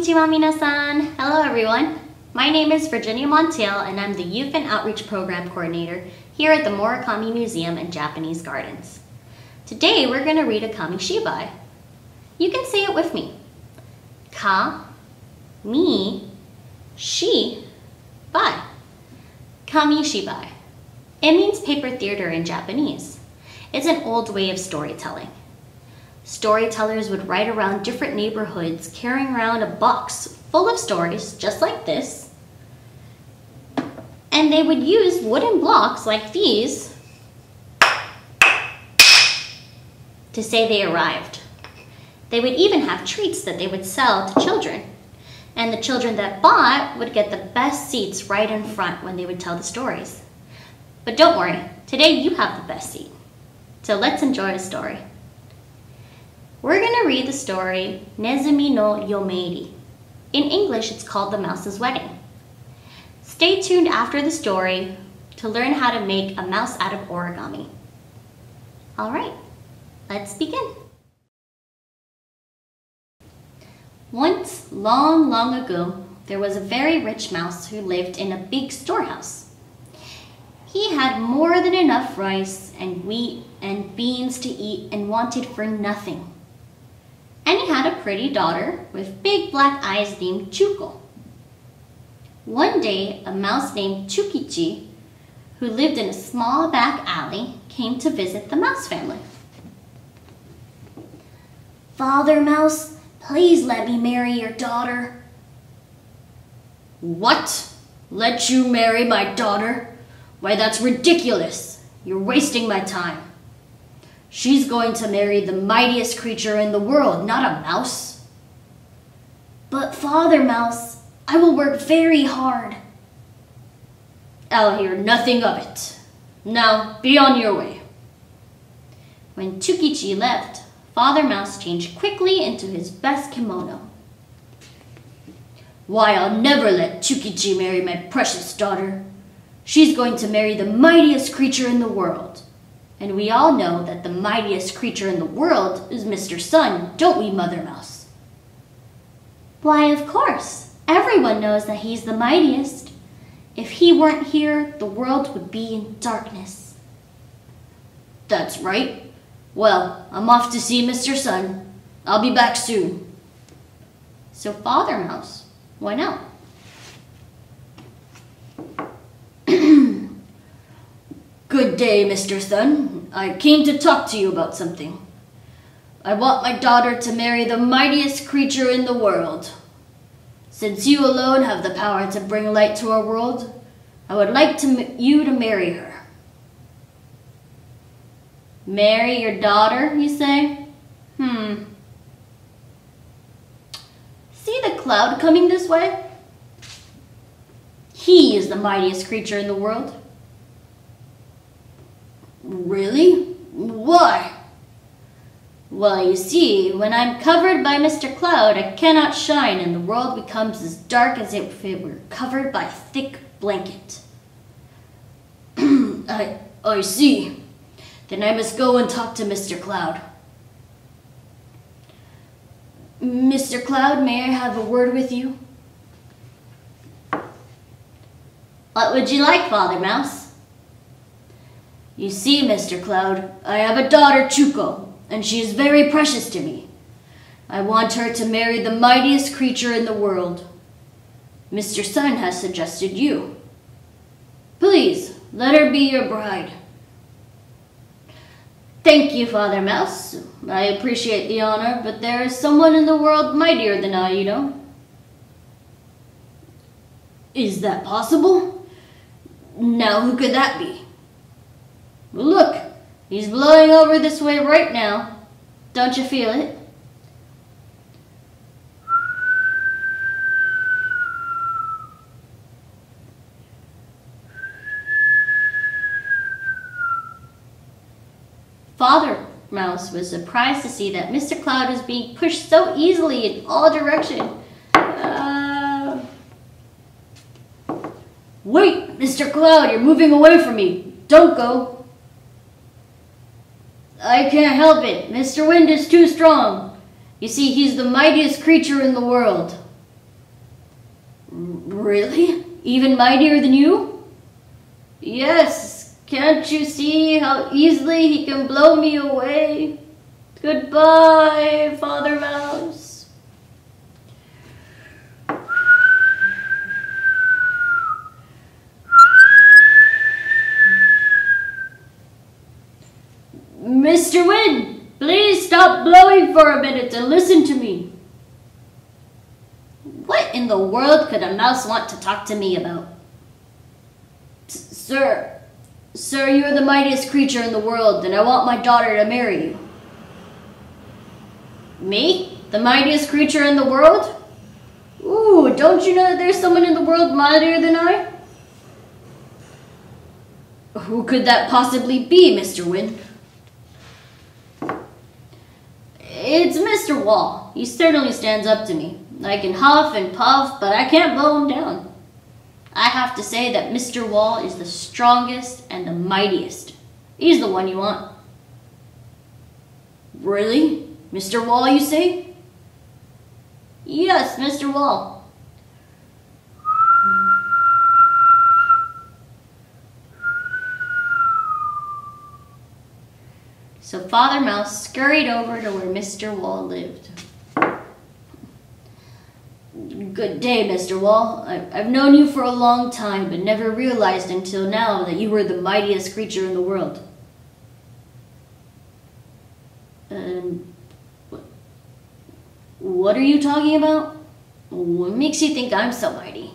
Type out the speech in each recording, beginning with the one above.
Konnichiwa minasan! Hello everyone! My name is Virginia Montiel and I'm the Youth and Outreach Program Coordinator here at the Morikami Museum and Japanese Gardens. Today we're going to read a kamishibai. You can say it with me. Ka, mi, shi, bai. Kamishibai. It means paper theater in Japanese. It's an old way of storytelling. Storytellers would ride around different neighborhoods carrying around a box full of stories just like this. And they would use wooden blocks like these to say they arrived. They would even have treats that they would sell to children. And the children that bought would get the best seats right in front when they would tell the stories. But don't worry, today you have the best seat. So let's enjoy a story. We're going to read the story Nezumi no Yomeiri. In English, it's called The Mouse's Wedding. Stay tuned after the story to learn how to make a mouse out of origami. All right, let's begin. Once, long, long ago, there was a very rich mouse who lived in a big storehouse. He had more than enough rice and wheat and beans to eat and wanted for nothing. And he had a pretty daughter with big black eyes named Chuko. One day, a mouse named Chukichi, who lived in a small back alley, came to visit the mouse family. "Father Mouse, please let me marry your daughter." "What? Let you marry my daughter? Why, that's ridiculous. You're wasting my time. She's going to marry the mightiest creature in the world, not a mouse." "But Father Mouse, I will work very hard." "I'll hear nothing of it. Now, be on your way." When Chukichi left, Father Mouse changed quickly into his best kimono. "Why, I'll never let Chukichi marry my precious daughter. She's going to marry the mightiest creature in the world. And we all know that the mightiest creature in the world is Mr. Sun, don't we, Mother Mouse?" "Why, of course. Everyone knows that he's the mightiest. If he weren't here, the world would be in darkness." "That's right. Well, I'm off to see Mr. Sun. I'll be back soon." So Father Mouse went out. "Good day, Mr. Sun. I came to talk to you about something. I want my daughter to marry the mightiest creature in the world. Since you alone have the power to bring light to our world, I would like you to marry her." "Marry your daughter, you say? See the cloud coming this way? He is the mightiest creature in the world." "Really? Why?" "Well, you see, when I'm covered by Mr. Cloud, I cannot shine and the world becomes as dark as if it were covered by a thick blanket." I see. Then I must go and talk to Mr. Cloud. "Mr. Cloud, may I have a word with you?" "What would you like, Father Mouse?" You see, Mr. Cloud, I have a daughter, Chuko, and she is very precious to me. I want her to marry the mightiest creature in the world. Mr. Sun has suggested you. Please, let her be your bride." "Thank you, Father Mouse. I appreciate the honor, but there is someone in the world mightier than I, you know." "Is that possible? Now, who could that be?" "Look, he's blowing over this way right now. Don't you feel it?" Father Mouse was surprised to see that Mr. Cloud was being pushed so easily in all directions. "Wait, Mr. Cloud, you're moving away from me. Don't go." "I can't help it. Mr. Wind is too strong. You see, he's the mightiest creature in the world." Really? Even mightier than you? Yes, can't you see how easily he can blow me away? Goodbye, Father Mouse. Mr. Wind, please stop blowing for a minute and listen to me. What in the world could a mouse want to talk to me about? Sir, you're the mightiest creature in the world, and I want my daughter to marry you. Me? The mightiest creature in the world? Ooh, don't you know that there's someone in the world mightier than I? Who could that possibly be, Mr. Wind? It's Mr. Wall. He certainly stands up to me. I can huff and puff, but I can't blow him down. I have to say that Mr. Wall is the strongest and the mightiest. He's the one you want. Really? Mr. Wall, you say? Yes, Mr. Wall. So Father Mouse scurried over to where Mr. Wall lived. Good day, Mr. Wall. I've known you for a long time, but never realized until now that you were the mightiest creature in the world. What are you talking about? What makes you think I'm so mighty?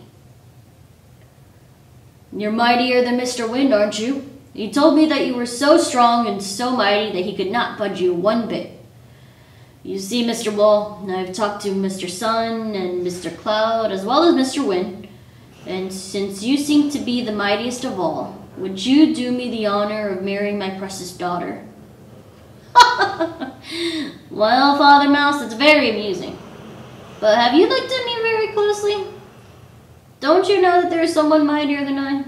You're mightier than Mr. Wind, aren't you? He told me that you were so strong and so mighty that he could not budge you one bit. You see, Mr. Wall, I've talked to Mr. Sun and Mr. Cloud as well as Mr. Wind, and since you seem to be the mightiest of all, would you do me the honor of marrying my precious daughter? Well, Father Mouse, it's very amusing. But have you looked at me very closely? Don't you know that there is someone mightier than I?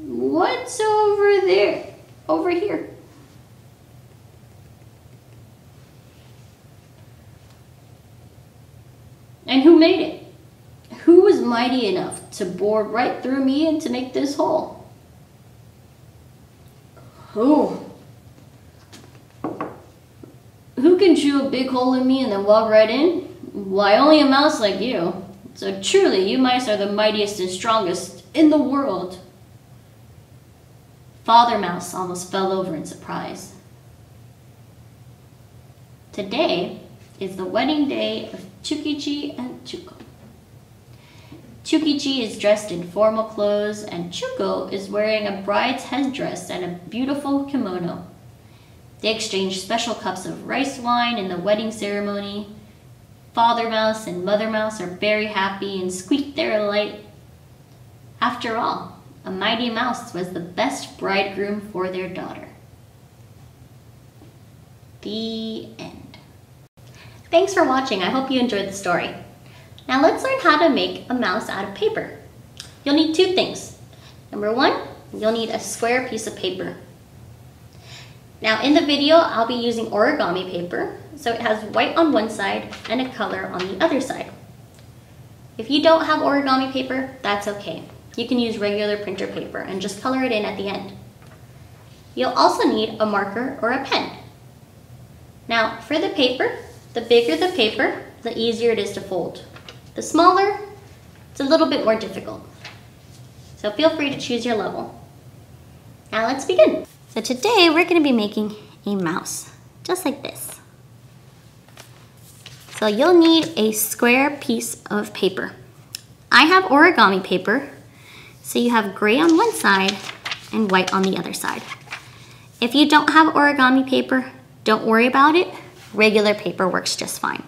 What's over there? Over here. And who made it? Who was mighty enough to bore right through me and to make this hole? Who? Who can chew a big hole in me and then walk right in? Why, only a mouse like you. So truly, you mice are the mightiest and strongest in the world. Father Mouse almost fell over in surprise. Today is the wedding day of Chukichi and Chuko. Chukichi is dressed in formal clothes and Chuko is wearing a bride's headdress and a beautiful kimono. They exchange special cups of rice wine in the wedding ceremony. Father Mouse and Mother Mouse are very happy and squeak their delight. After all, a mighty mouse was the best bridegroom for their daughter. The end. Thanks for watching. I hope you enjoyed the story. Now let's learn how to make a mouse out of paper. You'll need two things. Number one, you'll need a square piece of paper. Now in the video, I'll be using origami paper, so it has white on one side and a color on the other side. If you don't have origami paper, that's okay. You can use regular printer paper and just color it in at the end. You'll also need a marker or a pen. Now for the paper, the bigger the paper, the easier it is to fold. The smaller, it's a little bit more difficult. So feel free to choose your level. Now let's begin. So today we're going to be making a mouse, just like this. So you'll need a square piece of paper. I have origami paper, so you have gray on one side and white on the other side. If you don't have origami paper, don't worry about it. Regular paper works just fine.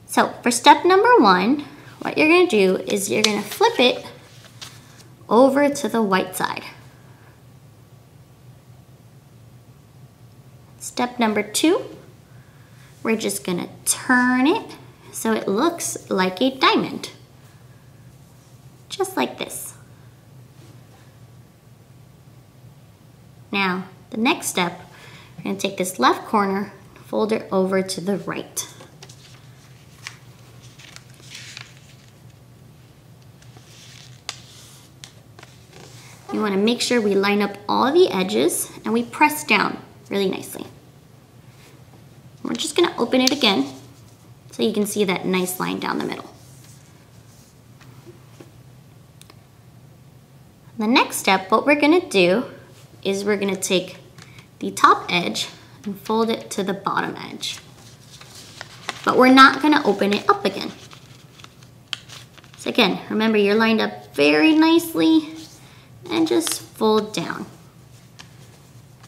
So for step number one, what you're going to do is you're going to flip it over to the white side. Step number two, we're just going to turn it so it looks like a diamond. Just like this. Now, the next step, we're going to take this left corner, fold it over to the right. you want to make sure we line up all the edges and we press down really nicely. We're just going to open it again so you can see that nice line down the middle. The next step, what we're going to do is we're going to take the top edge and fold it to the bottom edge. But we're not going to open it up again. So again, remember you're lined up very nicely and just fold down,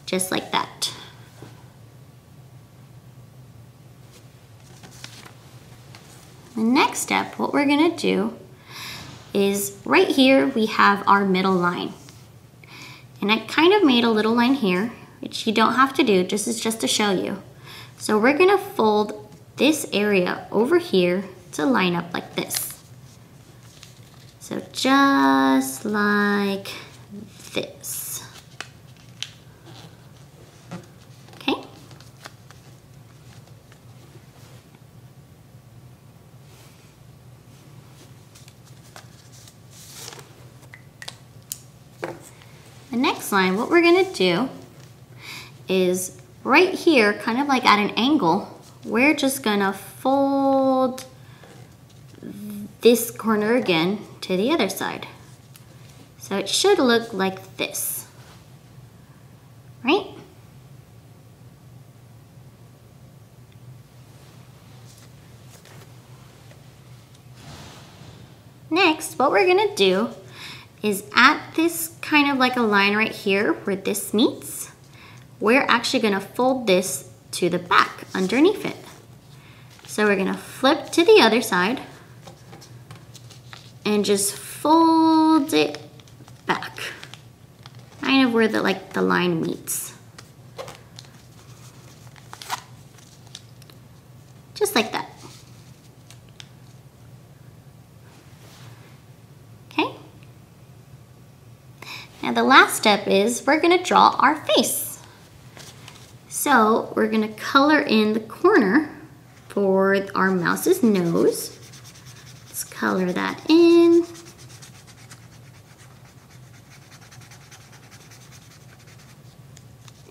just like that. The next step, what we're going to do is right here we have our middle line. And I kind of made a little line here, which you don't have to do, this is just to show you. So we're going to fold this area over here to line up like this. So just like this. Okay? The next line, what we're gonna do is right here, kind of like at an angle, we're just gonna fold this corner again to the other side. So it should look like this, right? Next, what we're gonna do is at this kind of like a line right here where this meets, we're actually gonna fold this to the back underneath it. So we're gonna flip to the other side and just fold it back, kind of where the line meets. Just like that. Okay? Now the last step is we're gonna draw our face. So we're gonna color in the corner for our mouse's nose. Let's color that in.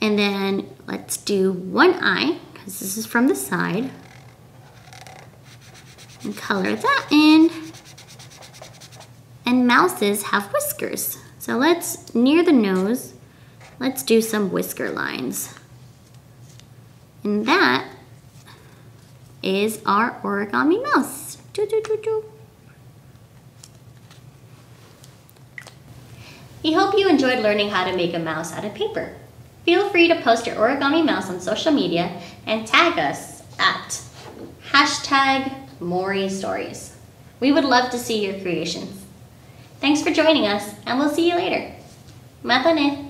And then let's do one eye, because this is from the side. And color that in. And mouses have whiskers. So let's, near the nose, let's do some whisker lines. And that is our origami mouse. Doo, doo, doo, doo. We hope you enjoyed learning how to make a mouse out of paper. Feel free to post your origami mouse on social media and tag us at #Mori Stories. We would love to see your creations. Thanks for joining us, and we'll see you later. Matane!